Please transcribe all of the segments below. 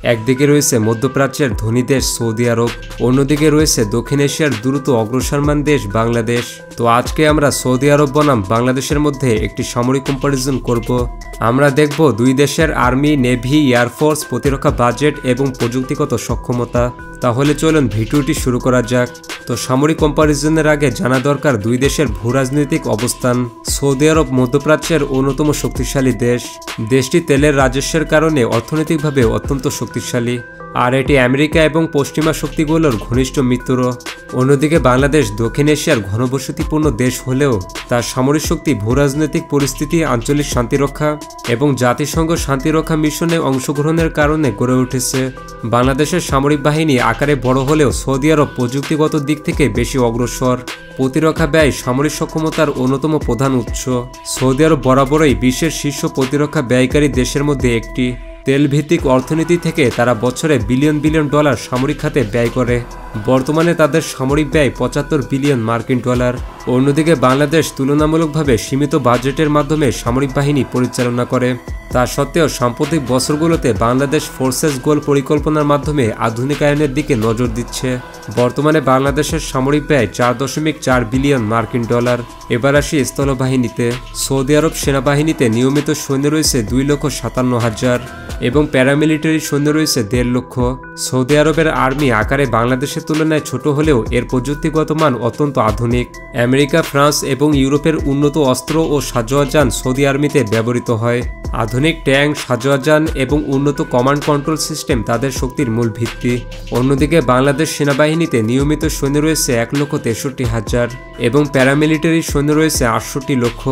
একদিকে রয়েছে মধ্যপ্রাচ্যের ধনী দেশ সৌদি আরব, অন্যদিকে রয়েছে দক্ষিণ এশিয়ার দ্রুত অগ্রসরমান দেশ বাংলাদেশ। তো আজকে আমরা সৌদি আরব বনাম বাংলাদেশের মধ্যে একটি সামরিক কম্পারিজন করব। আমরা দেখব দুই দেশের আর্মি, নেভি, এয়ারফোর্স, প্রতিরক্ষা বাজেট এবং প্রযুক্তিগত সক্ষমতা। তাহলে চলুন ভিডিওটি শুরু করা যাক। তো সামরিক কম্পারিজনের আগে জানা দরকার দুই দেশের ভূরাজনৈতিক অবস্থান। সৌদি আরব মধ্যপ্রাচ্যের অন্যতম শক্তিশালী দেশ। দেশটি তেলের রাজস্বের কারণে অর্থনৈতিকভাবে অত্যন্ত শক্তিশালী, আর এটি আমেরিকা এবং পশ্চিমা শক্তিগুলোর ঘনিষ্ঠ মিত্র। অন্যদিকে বাংলাদেশ দক্ষিণ এশিয়ার ঘনবসতিপূর্ণ দেশ হলেও তার সামরিক শক্তি, ভূরাজনৈতিক পরিস্থিতি, আঞ্চলিক শান্তিরক্ষা এবং জাতিসংঘ শান্তিরক্ষা মিশনে অংশগ্রহণের কারণে গড়ে উঠেছে। বাংলাদেশের সামরিক বাহিনী আকারে বড় হলেও সৌদি আরব প্রযুক্তিগত দিক থেকে বেশি অগ্রসর। প্রতিরক্ষা ব্যয় সামরিক সক্ষমতার অন্যতম প্রধান উৎস। সৌদি আরব বরাবরই বিশ্বের শীর্ষ প্রতিরক্ষা ব্যয়কারী দেশের মধ্যে একটি। তেলভিত্তিক অর্থনীতি থেকে তারা বছরে বিলিয়ন বিলিয়ন ডলার সামরিক খাতে ব্যয় করে। বর্তমানে তাদের সামরিক ব্যয় ৭৫ বিলিয়ন মার্কিন ডলার। অন্যদিকে বাংলাদেশ তুলনামূলকভাবে সীমিত বাজেটের মাধ্যমে সামরিক বাহিনী পরিচালনা করে। তা সত্ত্বেও সাম্প্রতিক বছরগুলোতে বাংলাদেশ ফোর্সেস গোল পরিকল্পনার মাধ্যমে আধুনিকায়নের দিকে নজর দিচ্ছে। বর্তমানে বাংলাদেশের সামরিক ব্যয় ৪.৪ বিলিয়ন মার্কিন ডলার। এবার আসি স্থলবাহিনীতে। সৌদি আরব সেনাবাহিনীতে নিয়মিত সৈন্য রয়েছে ২,৫৭,০০০ এবং প্যারামিলিটারি সৈন্য রয়েছে ১.৫ লক্ষ। সৌদি আরবের আর্মি আকারে বাংলাদেশের তুলনায় ছোট হলেও এর প্রযুক্তিগত মান অত্যন্ত আধুনিক। আমেরিকা, ফ্রান্স এবং ইউরোপের উন্নত অস্ত্র ও সাজোয়াজান সৌদি আর্মিতে ব্যবহৃত হয়। আধুনিক ট্যাঙ্ক, সাজোয়াজান এবং উন্নত কমান্ড কন্ট্রোল সিস্টেম তাদের শক্তির মূল ভিত্তি। অন্যদিকে বাংলাদেশ সেনাবাহিনীতে নিয়মিত সৈন্য রয়েছে ১,৬৩,০০০ এবং প্যারামিলিটারি সৈন্য রয়েছে ৬৮ লক্ষ।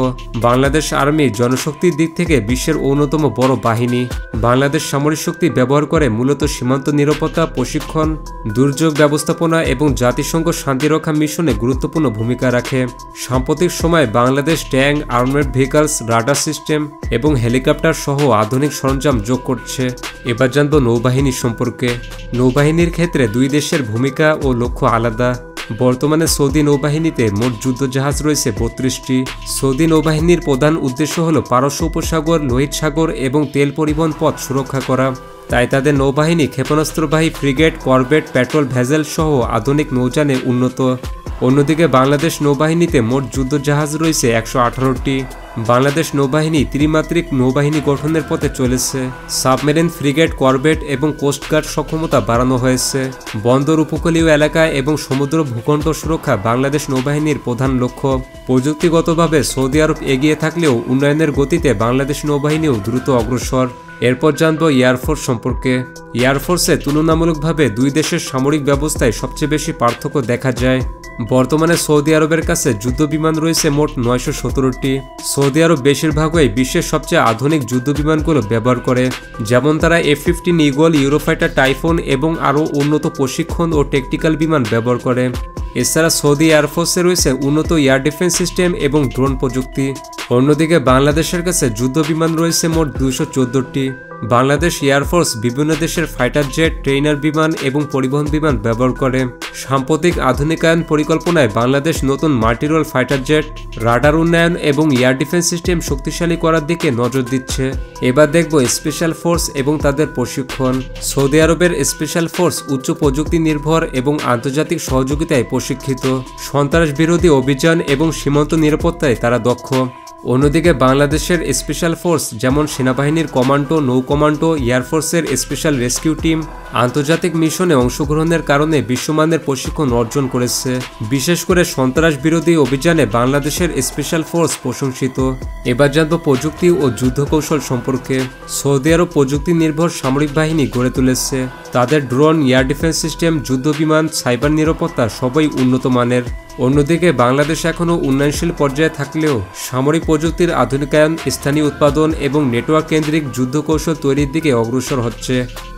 বাংলাদেশ আর্মি জনশক্তির দিক থেকে বিশ্বের অন্যতম বড় বাহিনী। বাংলাদেশ সামরিক শক্তি ব্যবহার করে মূলত সীমান্ত নিরাপত্তা, প্রশিক্ষণ, দুর্যোগ ব্যবস্থাপনা এবং জাতিসংঘ শান্তিরক্ষা মিশনে গুরুত্বপূর্ণ ভূমিকা রাখে। সাম্প্রতিক সময়ে Bangladesh tank, armed vehicles, radar system এবং হেলিকপ্টার সহ আধুনিক সরঞ্জাম যোগ করছে। এবার জানব নৌবাহিনী সম্পর্কে। নৌবাহিনীর ক্ষেত্রে দুই দেশের ভূমিকা ও লক্ষ্য আলাদা। বর্তমানে সৌদি নৌবাহিনীতে মোট যুদ্ধজাহাজ রয়েছে ৩২টি। সৌদি নৌবাহিনীর প্রধান উদ্দেশ্য হল পারস্য উপসাগর, লোহিত সাগর এবং তেল পরিবহন পথ সুরক্ষা করা। তাই তাদের নৌবাহিনী ক্ষেপণাস্ত্রবাহী ফ্রিগেট, করভেট, পেট্রোল ভেসেল সহ আধুনিক নৌযানে উন্নত। অন্যদিকে বাংলাদেশ নৌবাহিনীতে মোট যুদ্ধজাহাজ রয়েছে ১১৮টি। বাংলাদেশ নৌবাহিনী ত্রিমাত্রিক নৌবাহিনী গঠনের পথে চলেছে। সাবমেরিন, ফ্রিগেট, করভেট এবং কোস্টগার্ড সক্ষমতা বাড়ানো হয়েছে। বন্দর, উপকূলীয় এলাকা এবং সমুদ্র ভূখণ্ড সুরক্ষা বাংলাদেশ নৌবাহিনীর প্রধান লক্ষ্য। প্রযুক্তিগতভাবে সৌদি আরব এগিয়ে থাকলেও উন্নয়নের গতিতে বাংলাদেশ নৌবাহিনীও দ্রুত অগ্রসর। এরপর জানব এয়ারফোর্স সম্পর্কে। এয়ারফোর্সে তুলনামূলকভাবে দুই দেশের সামরিক ব্যবস্থায় সবচেয়ে বেশি পার্থক্য দেখা যায়। বর্তমানে সৌদি আরবের কাছে যুদ্ধবিমান রয়েছে মোট ৯১৭টি। সৌদি আরব বেশিরভাগই বিশ্বের সবচেয়ে আধুনিক যুদ্ধবিমানগুলো ব্যবহার করে, যেমন তারা F-15 ঈগল, ইউরোফাইটার টাইফুন এবং আরও উন্নত প্রশিক্ষণ ও টেকটিক্যাল বিমান ব্যবহার করে। এছাড়া সৌদি এয়ারফোর্সে রয়েছে উন্নত এয়ার ডিফেন্স সিস্টেম এবং ড্রোন প্রযুক্তি। অন্যদিকে বাংলাদেশের কাছে যুদ্ধবিমান রয়েছে মোট ২১৪টি। বাংলাদেশ এয়ারফোর্স বিভিন্ন দেশের ফাইটার জেট, ট্রেইনার বিমান এবং পরিবহন বিমান ব্যবহার করে। সাম্প্রতিক আধুনিকায়ন পরিকল্পনায় বাংলাদেশ নতুন মাল্টিরোল ফাইটার জেট, রাডার উন্নয়ন এবং এয়ার ডিফেন্স সিস্টেম শক্তিশালী করার দিকে নজর দিচ্ছে। এবার দেখব স্পেশাল ফোর্স এবং তাদের প্রশিক্ষণ। সৌদি আরবের স্পেশাল ফোর্স উচ্চ প্রযুক্তি নির্ভর এবং আন্তর্জাতিক সহযোগিতায় প্রশিক্ষিত। সন্ত্রাস বিরোধী অভিযান এবং সীমান্ত নিরাপত্তায় তারা দক্ষ। অন্যদিকে বাংলাদেশের স্পেশাল ফোর্স যেমন সেনাবাহিনীর কমান্ডো, নৌ কমান্ডো, এয়ারফোর্সের স্পেশাল রেস্কিউ টিম আন্তর্জাতিক মিশনে অংশগ্রহণের কারণে বিশ্বমানের প্রশিক্ষণ অর্জন করেছে। বিশেষ করে সন্ত্রাস বিরোধী অভিযানে বাংলাদেশের স্পেশাল ফোর্স প্রশংসিত। এবার জানব প্রযুক্তি ও যুদ্ধকৌশল সম্পর্কে। সৌদি আরব প্রযুক্তি নির্ভর সামরিক বাহিনী গড়ে তুলেছে। তাদের ড্রোন, এয়ার ডিফেন্স সিস্টেম, যুদ্ধবিমান, সাইবার নিরাপত্তা সবই উন্নত মানের। অন্যদিকে বাংলাদেশ এখনও উন্নয়নশীল পর্যায়ে থাকলেও সামরিক প্রযুক্তির আধুনিকায়ন, স্থানীয় উৎপাদন এবং নেটওয়ার্ক কেন্দ্রিক যুদ্ধকৌশল তৈরির দিকে অগ্রসর হচ্ছে।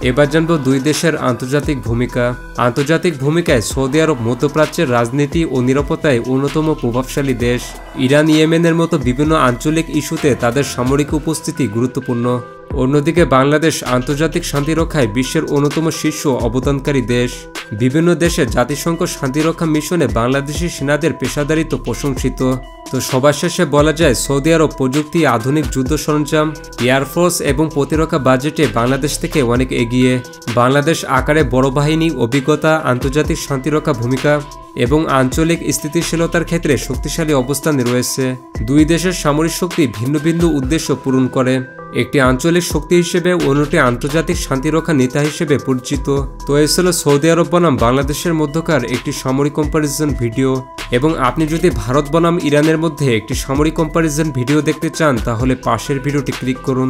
এবার জানব দুই দেশের আন্তর্জাতিক ভূমিকা। আন্তর্জাতিক ভূমিকায় সৌদি আরব মধ্যপ্রাচ্যের রাজনীতি ও নিরাপত্তায় অন্যতম প্রভাবশালী দেশ। ইরান, ইয়েমেনের মতো বিভিন্ন আঞ্চলিক ইস্যুতে তাদের সামরিক উপস্থিতি গুরুত্বপূর্ণ। অন্যদিকে বাংলাদেশ আন্তর্জাতিক শান্তিরক্ষায় বিশ্বের অন্যতম শীর্ষ অবদানকারী দেশ। বিভিন্ন দেশে জাতিসংঘ শান্তিরক্ষা মিশনে বাংলাদেশি সেনাদের পেশাদারিত্ব প্রশংসিত। তো সবার শেষে বলা যায় সৌদি আরব প্রযুক্তি, আধুনিক যুদ্ধ সরঞ্জাম, এয়ারফোর্স এবং প্রতিরক্ষা বাজেটে বাংলাদেশ থেকে অনেক এগিয়ে। বাংলাদেশ আকারে বড় বাহিনী, অভিজ্ঞতা, আন্তর্জাতিক শান্তিরক্ষা ভূমিকা এবং আঞ্চলিক স্থিতিশীলতার ক্ষেত্রে শক্তিশালী অবস্থানে রয়েছে। দুই দেশের সামরিক শক্তি ভিন্ন ভিন্ন উদ্দেশ্য পূরণ করে, একটি আঞ্চলিক শক্তি হিসেবে অন্যটি আন্তর্জাতিক শান্তিরক্ষা নেতা হিসেবে পরিচিত। তো এই ছিল সৌদি আরব বনাম বাংলাদেশের মধ্যকার একটি সামরিক কম্পারিজন ভিডিও। এবং আপনি যদি ভারত বনাম ইরানের মধ্যে একটি সামরিক কম্পারিজন ভিডিও দেখতে চান তাহলে পাশের ভিডিওটি ক্লিক করুন।